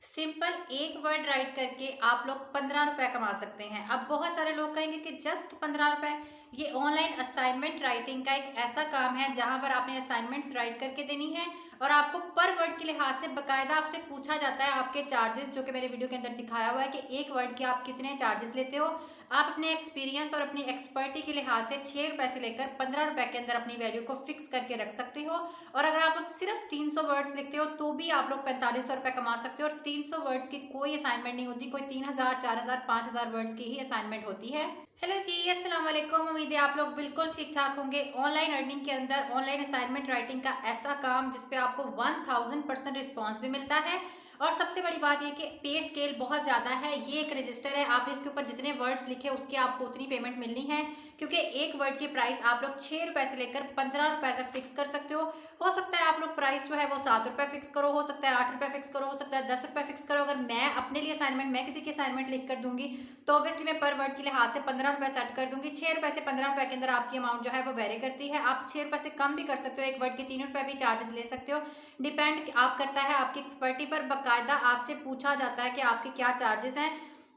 Simple एक word right करके आप लोग 15 रुपए कमा सकते हैं। अब बहुत सारे लोग कहेंगे कि जस्ट 15 रुपए। ये ऑनलाइन असाइनमेंट राइटिंग का एक ऐसा काम है जहां पर आपने असाइनमेंट्स राइट करके देनी है और आपको पर वर्ड के लिहाज से बकायदा आपसे पूछा जाता है आपके चार्जेस, जो कि मैंने वीडियो के अंदर दिखाया हुआ है कि एक वर्ड के आप कितने चार्जेस लेते हो। आप अपने एक्सपीरियंस और अपनी एक्सपर्टी के लिहाज से 6 रुपए से लेकर 15 रुपए के अंदर अपनी वैल्यू को फिक्स करके रख सकते हो। और अगर आप लोग सिर्फ 300 वर्ड्स लिखते हो तो भी आप लोग 4500 रुपए कमा सकते हो। और 300 वर्ड्स की कोई असाइनमेंट नहीं होती, कोई 3000, 4000, 5000 वर्ड्स की ही असाइनमेंट होती है। हेलो जी, अस्सलाम वालेकुम। उम्मीद है आप लोग बिल्कुल ठीक ठाक होंगे। ऑनलाइन अर्निंग के अंदर ऑनलाइन असाइनमेंट राइटिंग का ऐसा काम जिसपे आपको 1000% रिस्पॉन्स भी मिलता है। और सबसे बड़ी बात यह कि पे स्केल बहुत ज़्यादा है। ये एक रजिस्टर है, आपने इसके ऊपर जितने वर्ड्स लिखे उसकी आपको उतनी पेमेंट मिलनी है, क्योंकि एक वर्ड की प्राइस आप लोग 6 रुपए से लेकर 15 रुपए तक फिक्स कर सकते हो सकता है आप लोग प्राइस जो है वो 7 रुपए फिक्स करो, हो सकता है 8 रुपए फिक्स करो, हो सकता है 10 रुपए फिक्स करो। अगर मैं अपने लिए असाइनमेंट, मैं किसी की असाइनमेंट लिख कर दूंगी तो ऑब्वियसली मैं पर वर्ड के लिहाज से 15 रुपए सेट कर दूंगी। 6 रुपए से 15 रुपए के अंदर आपकी अमाउंट जो है वो वेरी करती है। आप 6 रुपए से कम भी कर सकते हो, एक वर्ड के 3 रुपए भी चार्जेस ले सकते हो। डिपेंड आप करता है आपकी एक्सपर्टी पर। बाकायदा आपसे पूछा जाता है कि आपके क्या चार्जेस हैं।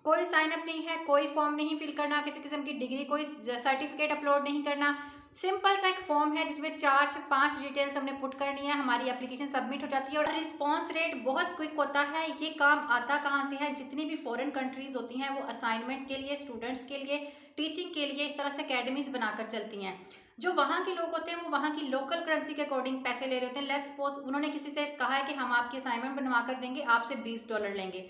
कोई साइन अप नहीं है, कोई फॉर्म नहीं फिल करना, किसी किस्म की डिग्री, कोई सर्टिफिकेट अपलोड नहीं करना। सिंपल सा एक फॉर्म है जिसमें 4 से 5 डिटेल्स हमने पुट करनी है, हमारी एप्लीकेशन सबमिट हो जाती है और रिस्पांस रेट बहुत क्विक होता है। ये काम आता कहाँ से है? जितनी भी फॉरेन कंट्रीज होती हैं वो असाइनमेंट के लिए, स्टूडेंट्स के लिए, टीचिंग के लिए इस तरह से अकेडमीज बनाकर चलती हैं। जो वहाँ के लोग होते हैं वो वहाँ की लोकल करेंसी के अकॉर्डिंग पैसे ले रहे होते हैं। लेट्स सपोज उन्होंने किसी से कहा है कि हम आपकी असाइनमेंट बनवा कर देंगे, आपसे $20 लेंगे।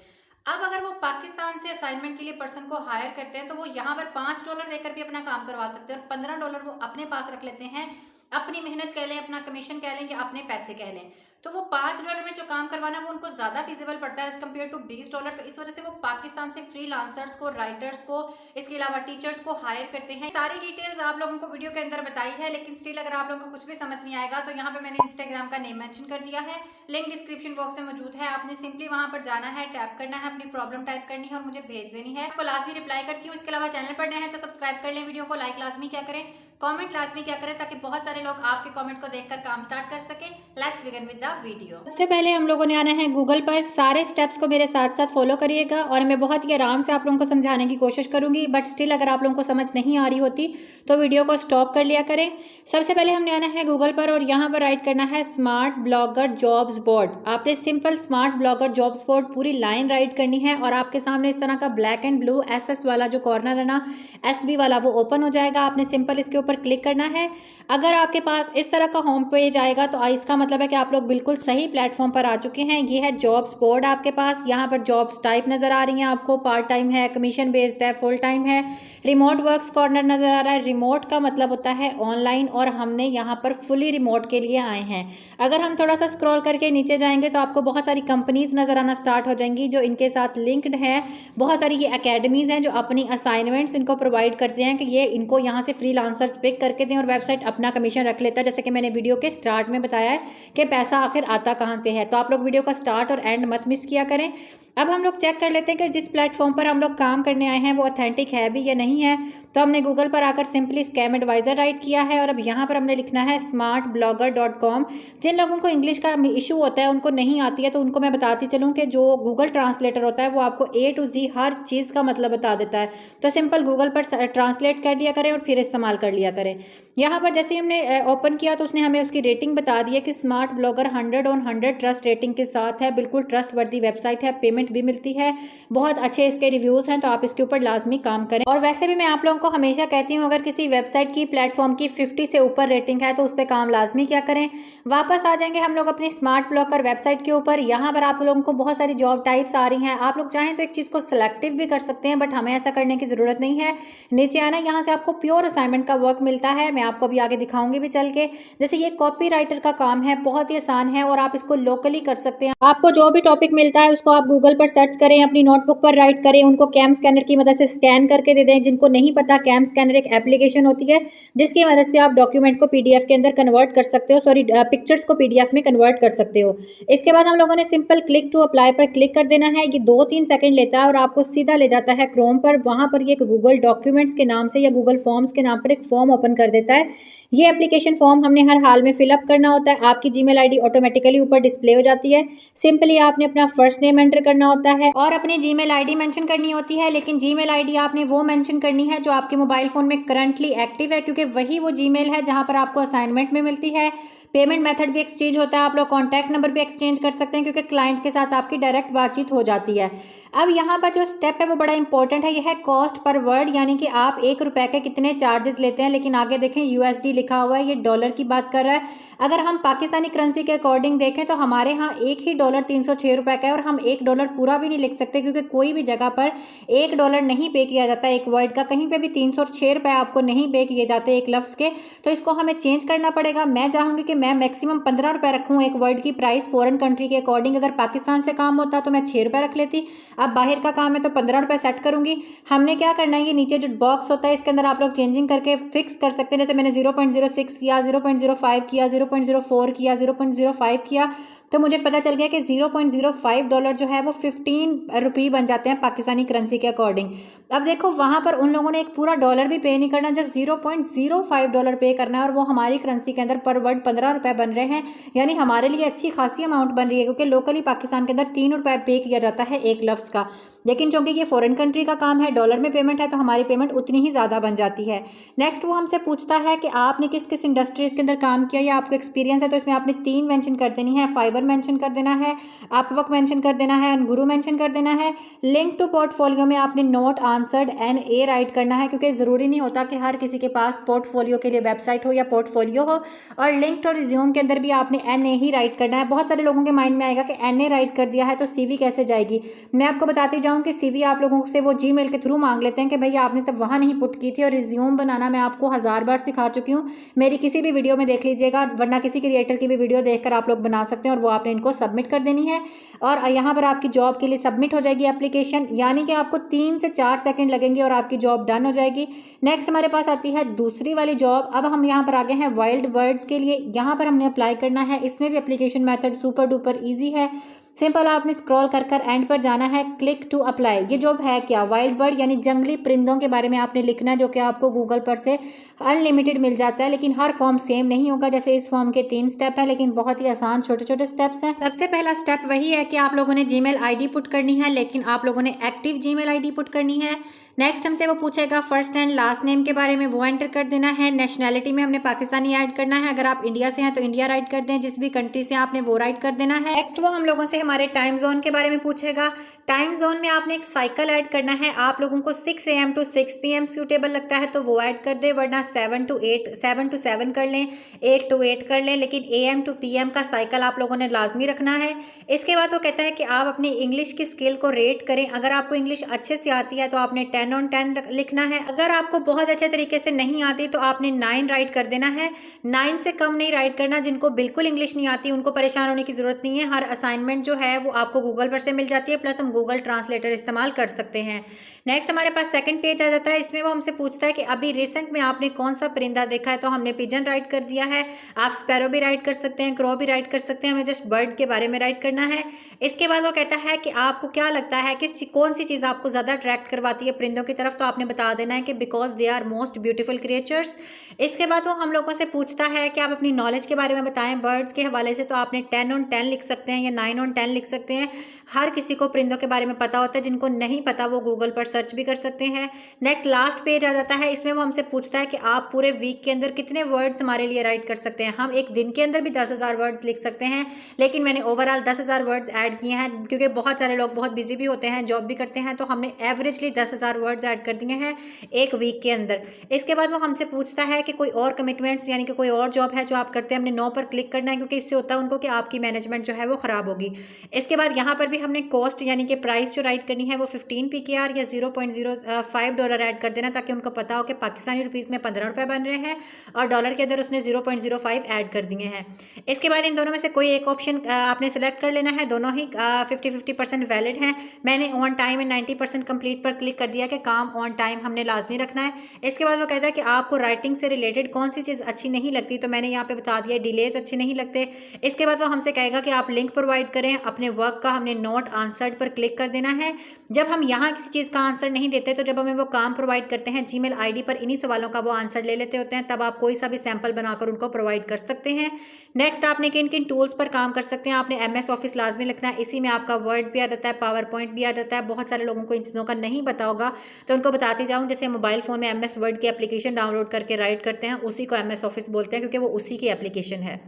अब अगर वो पाकिस्तान से असाइनमेंट के लिए पर्सन को हायर करते हैं तो वो यहाँ पर $5 देकर भी अपना काम करवा सकते हैं और $15 वो अपने पास रख लेते हैं। अपनी मेहनत कह लें, अपना कमीशन कह लें, कि अपने पैसे कह लें, तो वो $5 में जो काम करवाना वो उनको ज्यादा फिजिबल पड़ता है एज कम्पेयर टू $20। तो इस वजह से वो पाकिस्तान से फ्रीलांसर्स को, राइटर्स को, इसके अलावा टीचर्स को हायर करते हैं। सारी डिटेल्स आप लोगों को वीडियो के अंदर बताई है, लेकिन स्टिल अगर आप लोगों को कुछ भी समझ नहीं आएगा तो यहाँ पे मैंने इंस्टाग्राम का नेम मेंशन कर दिया है, लिंक डिस्क्रिप्शन बॉक्स में मौजूद है। आपने सिंपली वहां पर जाना है, टैप करना है, अपनी प्रॉब्लम टाइप करनी है और मुझे भेज देनी है। आपको लाजमी रिप्लाई करती हूँ। इसके अलावा चैनल पर नए हैं तो सब्सक्राइब कर लें, वीडियो को लाइक लाजमी क्या करें, कमेंट लाजमी क्या करें, ताकि बहुत सारे लोग आपके कमेंट को देखकर काम स्टार्ट कर सकें। Let's begin with the video. सबसे पहले हम लोगों ने आना है गूगल पर। सारे स्टेप्स को मेरे साथ साथ फॉलो करिएगा और मैं बहुत ही आराम से आप लोगों को समझाने की कोशिश करूंगी, बट स्टिल अगर आप लोगों को समझ नहीं आ रही होती तो वीडियो को स्टॉप कर लिया करें। सबसे पहले हमने आना है गूगल पर और यहाँ पर राइट करना है स्मार्ट ब्लॉगर जॉब्स बोर्ड। आपने simple smart blogger jobs board पूरी लाइन राइट करनी है और आपके सामने इस तरह का ब्लैक एंड ब्लू SS वाला जो कॉर्नर है ना, SB वाला, वो ओपन हो जाएगा। आपने सिंपल इसके ऊपर क्लिक करना है। अगर आपके पास इस तरह का होम पेज आएगा तो इसका मतलब है कि आप लोग बिल्कुल सही प्लेटफॉर्म पर आ चुके हैं। ये है जॉब्स बोर्ड आपके पास। यहाँ पर जॉब्स टाइप नजर आ रही हैं आपको, पार्ट टाइम है, कमीशन बेस्ड है, फुल टाइम है, रिमोट वर्क्स कॉर्नर नजर आ रहा है। रिमोट का मतलब होता है ऑनलाइन और हमने यहाँ पर फुली रिमोट के लिए आए हैं। अगर हम थोड़ा सा स्क्रॉल करके नीचे जाएंगे तो आपको बहुत सारी कंपनीज नजर आना स्टार्ट हो जाएंगी जो इनके साथ लिंक्ड है। बहुत सारी ये अकेडमीज हैं जो अपनी असाइनमेंट्स इनको प्रोवाइड करते हैं कि ये इनको यहाँ से फ्रीलांसर्स पिक करके दें और वेबसाइट अपना कमीशन रख लेता है। जैसे कि मैंने वीडियो के स्टार्ट में बताया है कि पैसा आखिर आता कहाँ से है, तो आप लोग वीडियो का स्टार्ट और एंड मत मिस किया करें। अब हम लोग चेक कर लेते हैं कि जिस प्लेटफॉर्म पर हम लोग काम करने आए हैं वो ऑथेंटिक है भी या नहीं है। तो हमने गूगल पर आकर सिंपली स्कैम एडवाइजर राइट किया है और अब यहाँ पर हमने लिखना है smartblogger.com। जिन लोगों को इंग्लिश का इशू होता है, उनको नहीं आती है, तो उनको मैं बताती चलूँ कि जो गूगल ट्रांसलेटर होता है वो आपको A to Z हर चीज़ का मतलब बता देता है। तो सिंपल गूगल पर ट्रांसलेट कर दिया करें और फिर इस्तेमाल कर लिया करें। यहाँ पर जैसे हमने ओपन किया तो उसने हमें उसकी रेटिंग बता दी है कि स्मार्ट ब्लॉगर 100/100 ट्रस्ट रेटिंग के साथ है। बिल्कुल ट्रस्ट वर्दी वेबसाइट है, पेमेंट भी मिलती है, बहुत अच्छे इसके रिव्यूज़ हैं, तो आप इसके ऊपर लाजमी काम करें। और वैसे भी मैं आप लोगों को हमेशा कहती हूँ अगर किसी वेबसाइट की, प्लेटफॉर्म की 50 से ऊपर रेटिंग है तो उस पर काम लाजमी क्या करें। वापस आ जाएंगे हम लोग अपनी स्मार्ट ब्लॉगर वेबसाइट के ऊपर। यहाँ पर आप लोगों को बहुत सारी जॉब टाइप्स आ रही हैं। आप लोग चाहें तो एक चीज़ को सिलेक्टिव भी कर सकते हैं, बट हमें ऐसा करने की ज़रूरत नहीं है। नीचे आना, यहाँ से आपको प्योर असाइनमेंट का वर्क मिलता है। मैं आपको अभी आगे दिखाऊंगी भी चल के। जैसे ये कॉपी राइटर का काम है, बहुत ही आसान है और आप इसको लोकली कर सकते हैं। आपको जो भी टॉपिक मिलता है उसको आप गूगल पर सर्च करें, अपनी नोटबुक पर राइट करें, उनको कैम स्कैनर की मदद से स्कैन करके दे दें। जिनको नहीं पता, कैम स्कैनर एक एप्लीकेशन होती है जिसकी मदद से आप डॉक्यूमेंट को PDF के अंदर कन्वर्ट कर सकते हो, सॉरी पिक्चर्स को PDF में कन्वर्ट कर सकते हो। इसके बाद हम लोगों ने सिंपल क्लिक टू अप्लाई पर क्लिक कर देना है। ये 2-3 सेकंड लेता है और आपको सीधा ले जाता है क्रोम पर। वहां पर ये गूगल डॉक्यूमेंट्स के नाम से या गूगल फॉर्म्स के नाम पर एक फॉर्म ओपन कर देता है। ये एप्लीकेशन फॉर्म हमने हर हाल में फिलअप करना होता है। आपकी जीमेल ID ऑटोमेटिकली ऊपर डिस्प्ले हो जाती है। सिंपली आपने अपना फर्स्ट नेम एंटर करना करना होता है और अपनी जीमेल आईडी मेंशन करनी होती है। लेकिन जीमेल आईडी आपने वो मेंशन करनी है जो आपके मोबाइल फ़ोन में करंटली एक्टिव है, क्योंकि वही वो जीमेल है जहाँ पर आपको असाइनमेंट में मिलती है। पेमेंट मेथड भी एक्सचेंज होता है, आप लोग कॉन्टैक्ट नंबर भी एक्सचेंज कर सकते हैं, क्योंकि क्लाइंट के साथ आपकी डायरेक्ट बातचीत हो जाती है। अब यहाँ पर जो स्टेप है वो बड़ा इंपॉर्टेंट है, यह है कॉस्ट पर वर्ड, यानी कि आप ₹1 के कितने चार्जेस लेते हैं। लेकिन आगे देखें यूएसडी लिखा हुआ है, ये डॉलर की बात कर रहा है। अगर हम पाकिस्तानी करेंसी के अकॉर्डिंग देखें तो हमारे यहाँ एक ही डॉलर ₹306 का है, और हम $1 पूरा भी नहीं लिख सकते, क्योंकि कोई भी जगह पर $1 नहीं पे किया जाता है एक वर्ड का, कहीं पे भी ₹306 आपको नहीं पे किए जाते एक लफ्ज़ के। तो इसको हमें चेंज करना पड़ेगा। मैं चाहूँगी कि मैं मैक्सिमम ₹15 रखूँ एक वर्ड की प्राइस फॉरेन कंट्री के अकॉर्डिंग। अगर पाकिस्तान से काम होता तो मैं ₹6 रख लेती, अब बाहर का काम है तो ₹15 सेट करूँगी। हमने क्या करना है, ये नीचे जो बॉक्स होता है इसके अंदर आप लोग चेंजिंग करके फिक्स कर सकते हैं। जैसे मैंने 0.06 किया, 0.05 किया, 0.04 किया, 0.05 किया, तो मुझे पता चल गया कि $0.05 जो है वो ₹15 बन जाते हैं पाकिस्तानी करेंसी के अकॉर्डिंग। अब देखो वहाँ पर उन लोगों ने एक पूरा डॉलर भी पे नहीं करना, जस्ट $0.05 पे करना है, और वो हमारी करेंसी के अंदर पर वर्ड ₹15 बन रहे हैं। यानी हमारे लिए अच्छी खासी अमाउंट बन रही है, क्योंकि लोकली पाकिस्तान के अंदर ₹3 पे किया जाता है एक लफ्ज़ का। लेकिन चूंकि ये फॉरेन कंट्री का काम है, डॉलर में पेमेंट है, तो हमारी पेमेंट उतनी ही ज़्यादा बन जाती है। नेक्स्ट वो हमसे पूछता है कि आपने किस किस इंडस्ट्रीज़ के अंदर काम किया या आपको एक्सपीरियंस है, तो इसमें आपने 3 मेंशन कर देनी है। फाइवर मेंशन कर देना है, अपवर्क मेंशन कर देना है, गुरु मेंशन कर देना है। लिंक टू पोर्टफोलियो में आपने नोट आंसर्ड NA राइट करना है, क्योंकि ज़रूरी नहीं होता कि हर किसी के पास पोर्टफोलियो के लिए वेबसाइट हो या पोर्टफोलियो हो। और लिंक टू रिज्यूम के अंदर भी आपने NA ही राइट करना है। बहुत सारे लोगों के माइंड में आएगा कि NA राइट कर दिया है तो CV कैसे जाएगी। मैं आपको बताती जाऊँ कि CV आप लोगों से वो जीमेल के थ्रू मांग लेते हैं कि भैया आपने तब वहाँ नहीं पुट की थी, और रिज्यूम बनाना मैं आपको 1000 बार सिखा चुकी हूँ, मेरी किसी भी वीडियो में देख लीजिएगा, वरना किसी क्रिएटर की भी वीडियो देखकर आप लोग बना सकते हैं, और वो आपने इनको सबमिट कर देनी है। और यहाँ पर आपकी जॉब के लिए सबमिट हो जाएगी एप्लीकेशन, यानी कि आपको 3 से 4 सेकंड लगेंगे और आपकी जॉब डन हो जाएगी। नेक्स्ट हमारे पास आती है दूसरी वाली जॉब। अब हम यहाँ पर आ गए हैं वाइल्ड वर्ड्स के लिए, यहाँ पर हमने अप्लाई करना है। इसमें भी application method super duper easy है, सिंपल। आपने स्क्रॉल कर कर एंड पर जाना है, क्लिक टू अप्लाई। ये जॉब है क्या, वाइल्ड बर्ड यानी जंगली परिंदों के बारे में आपने लिखना है, जो कि आपको गूगल पर से अनलिमिटेड मिल जाता है। लेकिन हर फॉर्म सेम नहीं होगा, जैसे इस फॉर्म के 3 स्टेप हैं, लेकिन बहुत ही आसान छोटे छोटे स्टेप्स हैं। सबसे पहला स्टेप वही है कि आप लोगों ने जीमेल आईडी पुट करनी है, लेकिन आप लोगों ने एक्टिव जीमेल आईडी पुट करनी है। नेक्स्ट हमसे वो पूछेगा फर्स्ट एंड लास्ट नेम के बारे में, वो एंटर कर देना है। नेशनैलिटी में हमने पाकिस्तानी ऐड करना है, अगर आप इंडिया से हैं तो इंडिया राइट कर दें, जिस भी कंट्री से आपने वो राइट कर देना है। नेक्स्ट वो हम लोगों से हमारे टाइम जोन के बारे में पूछेगा। टाइम जोन में आपने एक साइकिल ऐड करना है। आप लोगों को 6 AM to 6 PM सूटेबल लगता है तो वो ऐड कर दे, वरना 7 to 7 कर लें, 8 to 8 कर लें, लेकिन AM to PM का साइकिल आप लोगों ने लाजमी रखना है। इसके बाद वो कहता है कि आप अपनी इंग्लिश की स्किल को रेट करें। अगर आपको इंग्लिश अच्छे से आती है तो आपने 10 on 10 लिखना है। अगर आपको बहुत अच्छे तरीके से नहीं आती तो आपने 9 राइट कर देना है। 9 से कम नहीं राइट करना। जिनको बिल्कुल इंग्लिश नहीं आती उनको परेशान होने की जरूरत नहीं है, हर असाइनमेंट जो है वो आपको गूगल पर से मिल जाती है, प्लस हम गूगल ट्रांसलेटर इस्तेमाल कर सकते हैं। नेक्स्ट हमारे पास सेकंड पेज आ जाता है। इसमें वो हमसे पूछता है कि अभी रिसेंट में आपने कौन सा परिंदा देखा है, तो हमने पिजन राइट कर दिया है। आप स्पैरो भी राइट कर सकते हैं, क्रो भी राइट कर सकते हैं, हमें जस्ट बर्ड के बारे में राइट करना है। इसके बाद वो कहता है कि आपको क्या लगता है कि कौन सी चीज़ आपको ज़्यादा अट्रैक्ट करवाती है परिंदों की तरफ, तो आपने बता देना है कि because they are most beautiful creatures. इसके बाद वो हम लोगों से पूछता है कि आप अपनी नॉलेज के बारे में बताएं बर्ड्स के हवाले से, तो आपने 10 on 10 लिख सकते हैं या 9 on 10 लिख सकते हैं। हर किसी को परिंदों के बारे में पता होता है, जिनको नहीं पता वो गूगल पर सर्च भी कर सकते हैं। नेक्स्ट लास्ट पेज आ जाता है। इसमें वो हमसे पूछता है कि आप पूरे वीक के अंदर कितने वर्ड्स हमारे लिए राइट कर सकते हैं। हम एक दिन के अंदर भी 10,000 वर्ड्स लिख सकते हैं, लेकिन मैंने ओवरऑल 10,000 वर्ड्स ऐड किए हैं, क्योंकि बहुत सारे लोग बहुत बिजी भी होते हैं, जॉब भी करते हैं, तो हमने एवरेजली 10,000 वर्ड्स ऐड कर दिए हैं एक वीक के अंदर। इसके बाद वो हमसे पूछता है कि कोई और कमिटमेंट्स यानी कि कोई और जॉब है जो आप करते हैं, हमने नो पर क्लिक करना है, क्योंकि इससे होता है उनको कि आपकी मैनेजमेंट जो है वो ख़राब होगी। इसके बाद यहाँ पर भी हमने कॉस्ट यानी कि प्राइस जो राइट करनी है वो 15 PKR या $0.05 ऐड कर देना, ताकि उनको पता हो कि पाकिस्तानी रुपीज़ में 15 रुपये बन रहे हैं और डॉलर के अंदर उसने 0.05 ऐड कर दिए हैं। इसके बाद इन दोनों में से कोई एक ऑप्शन आपने सेलेक्ट कर लेना है, दोनों ही 50-50% वैलिड हैं। मैंने ऑन टाइम एंड 90% कंप्लीट पर क्लिक कर दिया कि काम ऑन टाइम हमने लाजमी रखना है। इसके बाद वो कहता है कि आपको राइटिंग से रिलेटेड कौन सी चीज़ अच्छी नहीं लगती, तो मैंने यहाँ पे बता दिया डिलेज अच्छे नहीं लगते। इसके बाद वो हमसे कहेगा कि आप लिंक प्रोवाइड करें, हैं, अपने वर्क का हमने नोट आंसर्ड पर क्लिक कर देना है। जब हम यहाँ किसी चीज़ का आंसर नहीं देते तो जब हमें वो काम प्रोवाइड करते हैं जीमेल आईडी पर इन्हीं सवालों का वो आंसर ले लेते होते हैं, तब आप कोई सा भी सैंपल बनाकर उनको प्रोवाइड कर सकते हैं। नेक्स्ट आपने किन किन टूल्स पर काम कर सकते हैं, आपने MS ऑफिस लाजमी लिखना है, इसी में आपका वर्ड भी आ जाता है, पावर पॉइंट भी आ जाता है। बहुत सारे लोगों को इन चीज़ों का नहीं पता होगा तो उनको बताती जाऊँ। जैसे मोबाइल फ़ोन में MS वर्ड की एप्लीकेशन डाउनलोड करके राइट करते हैं, उसी को MS ऑफिस बोलते हैं क्योंकि वो उसी की एप्लीकेशन है।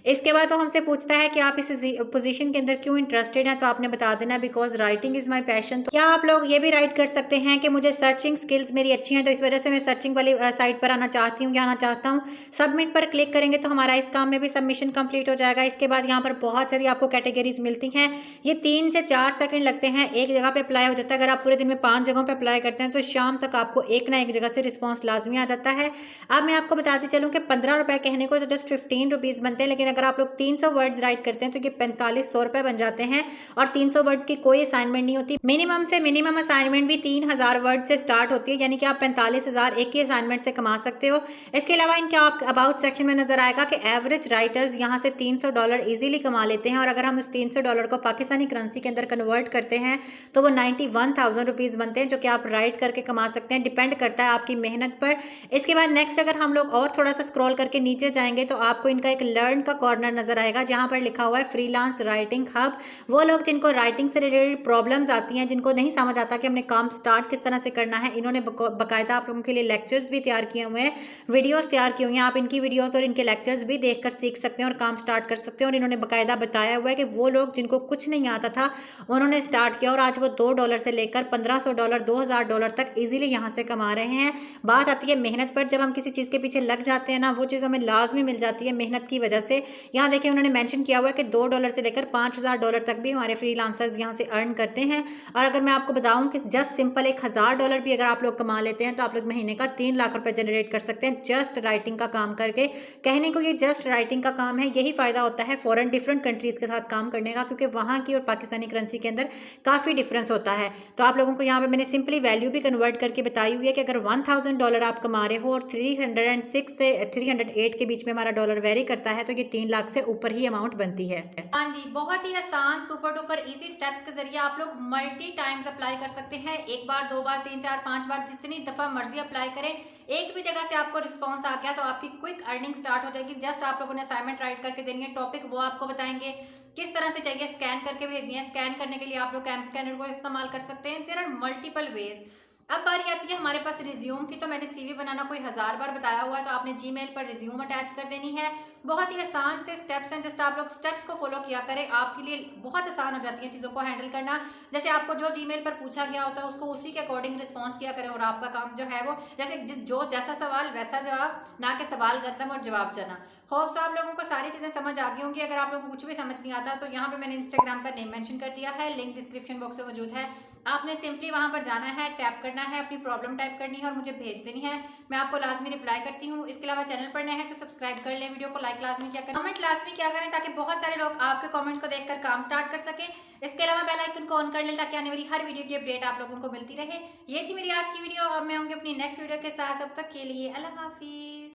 इसके बाद तो हमसे पूछता है कि आप इस पोजीशन के अंदर क्यों इंटरेस्टेड हैं, तो आपने बता देना because writing is my passion. तो क्या आप लोग ये भी राइट कर सकते हैं कि मुझे सर्चिंग स्किल्स मेरी अच्छी हैं तो इस वजह से मैं सर्चिंग वाली साइट पर आना चाहती हूँ या आना चाहता हूँ। सबमिट पर क्लिक करेंगे तो हमारा इस काम में भी सबमिशन कंप्लीट हो जाएगा। इसके बाद यहाँ पर बहुत सारी आपको कैटेगरीज मिलती हैं, ये 3 से 4 सेकंड लगते हैं, एक जगह पे अप्लाई हो जाता है। अगर आप पूरे दिन में 5 जगहों पे अप्लाई करते हैं तो शाम तक आपको एक ना एक जगह से रिस्पॉन्स लाजमी आ जाता है। अब मैं आपको बताती चलूँ कि 15 रुपये कहने को तो जस्ट 15 रुपीज़ बनते हैं, लेकिन अगर आप लोग 300 वर्ड्स राइट करते हैं तो ये 4500 रुपये बन जाते हैं। और 300 वर्ड्स की कोई असाइनमेंट नहीं होती, मिनिमम से मिनिमम असाइनमेंट भी 3000 वर्ड से स्टार्ट होती है, यानी कि आप 45,000 एक ही असाइनमेंट से कमा सकते हो। इसके अलावा इनके आप अबाउट सेक्शन में नजर आएगा कि एवरेज राइटर्स यहाँ से $300 इजीली कमा लेते हैं, और अगर हम उस $300 को पाकिस्तानी करेंसी के अंदर कन्वर्ट करते हैं तो वो 91,000 रुपीज़ बनते हैं, जो कि आप राइट करके कमा सकते हैं। डिपेंड करता है आपकी मेहनत पर। इसके बाद नेक्स्ट अगर हम लोग और थोड़ा सा स्क्रॉल करके नीचे जाएंगे तो आपको इनका एक लर्न का कॉर्नर नजर आएगा, जहाँ पर लिखा हुआ है फ्रीलांस राइटिंग हब। वो लोग जिनको राइटिंग से रिलेटेड प्रॉब्लम्स आती हैं, जिनको नहीं समझ आता कि हमने काम स्टार्ट किस तरह से करना है, इन्होंने बाकायदा आप लोगों के लिए लेक्चर्स भी तैयार किए हुए हैं, वीडियोस तैयार की हुई हैं। आप इनकी वीडियोस और इनके लेक्चर्स भी देखकर सीख सकते हैं और काम स्टार्ट कर सकते हैं। और इन्होंने बाकायदा बताया हुआ है कि वो लोग जिनको कुछ नहीं आता था उन्होंने स्टार्ट किया और आज वो $2 से लेकर $1500 $2000 तक इजीली यहाँ से कमा रहे हैं। बात आती है मेहनत पर, जब हम किसी चीज़ के पीछे लग जाते हैं ना, वो चीज़ हमें लाजमी मिल जाती है मेहनत की वजह से। यहाँ देखिए उन्होंने मेंशन किया हुआ है कि $2 से लेकर $5000 तक भी हमारे फ्रीलांसर्स यहाँ से अर्न करते हैं। और अगर मैं आपको बताऊं कि जस्ट सिंपल $1000 भी अगर आप लोग कमा लेते हैं तो आप लोग महीने का 3 लाख रुपए जनरेट कर सकते हैं जस्ट राइटिंग का काम करके। कहने को ये जस्ट राइटिंग का काम है, यही फायदा होता है फॉरेन डिफरेंट कंट्रीज के साथ काम करने का, क्योंकि वहाँ की और पाकिस्तानी करेंसी के अंदर काफ़ी डिफरेंस होता है। तो आप लोगों को यहाँ पे मैंने सिंपली वैल्यू भी कन्वर्ट करके बताई हुई है कि अगर $1000 आप कमा रहे हो और 306 से 308 के बीच में हमारा डॉलर वेरी करता है तो ये 3 लाख से ऊपर ही अमाउंट बनती है। हाँ जी, बहुत ही आसान सुपर डुपर इजी स्टेप्स के जरिए आप लोग मल्टी टाइम्स अप्लाई कर सकते हैं। 1 बार 2 बार 3 4 5 बार जितनी दफा मर्जी अप्लाई करें, एक भी जगह से आपको रिस्पॉन्स आ गया तो आपकी क्विक अर्निंग स्टार्ट हो जाएगी। जस्ट आप लोगों ने असाइनमेंट राइट करके देनी है, टॉपिक वो आपको बताएंगे, किस तरह से चाहिए स्कैन करके भेजनी है। स्कैन करने के लिए आप लोग कैम स्कैनर को इस्तेमाल कर सकते हैं। There are multiple ways. अब बारी आती है हमारे पास रिज्यूम की, तो मैंने सीवी बनाना कोई 1000 बार बताया हुआ है, तो आपने जीमेल पर रिज्यूम अटैच कर देनी है। बहुत ही आसान से स्टेप्स हैं, जस्ट आप लोग स्टेप्स को फॉलो किया करें, आपके लिए बहुत आसान हो जाती है चीज़ों को हैंडल करना। जैसे आपको जो जीमेल पर पूछा गया होता है उसको उसी के अकॉर्डिंग रिस्पॉन्स किया करें, और आपका काम जो है वो जैसे जैसा सवाल वैसा जवाब, ना कि सवाल गंदम और जवाब चना। होप्स आप लोगों को सारी चीज़ें समझ आ गई होंगी। अगर आप लोगों को कुछ भी समझ नहीं आता तो यहाँ पे मैंने इंस्टाग्राम का नेम मेंशन कर दिया है, लिंक डिस्क्रिप्शन बॉक्स में मौजूद है। आपने सिंपली वहाँ पर जाना है, टैप करना है, अपनी प्रॉब्लम टाइप करनी है और मुझे भेज देनी है। मैं आपको लाजमी रिप्लाई करती हूँ। इसके अलावा चैनल पर नए हैं तो सब्सक्राइब कर लें, वीडियो को लाइक लाजमी क्या करें, कमेंट लाजमी क्या करें, ताकि बहुत सारे लोग आपके कमेंट को देखकर काम स्टार्ट कर सकें। इसके अलावा बेल आइकन को ऑन कर लें ताकि आने वाली हर वीडियो की अपडेट आप लोगों को मिलती रहे। ये थी मेरी आज की वीडियो। अब मैं होंगी अपनी नेक्स्ट वीडियो के साथ, अब तक के लिए अल्लाह हाफिज।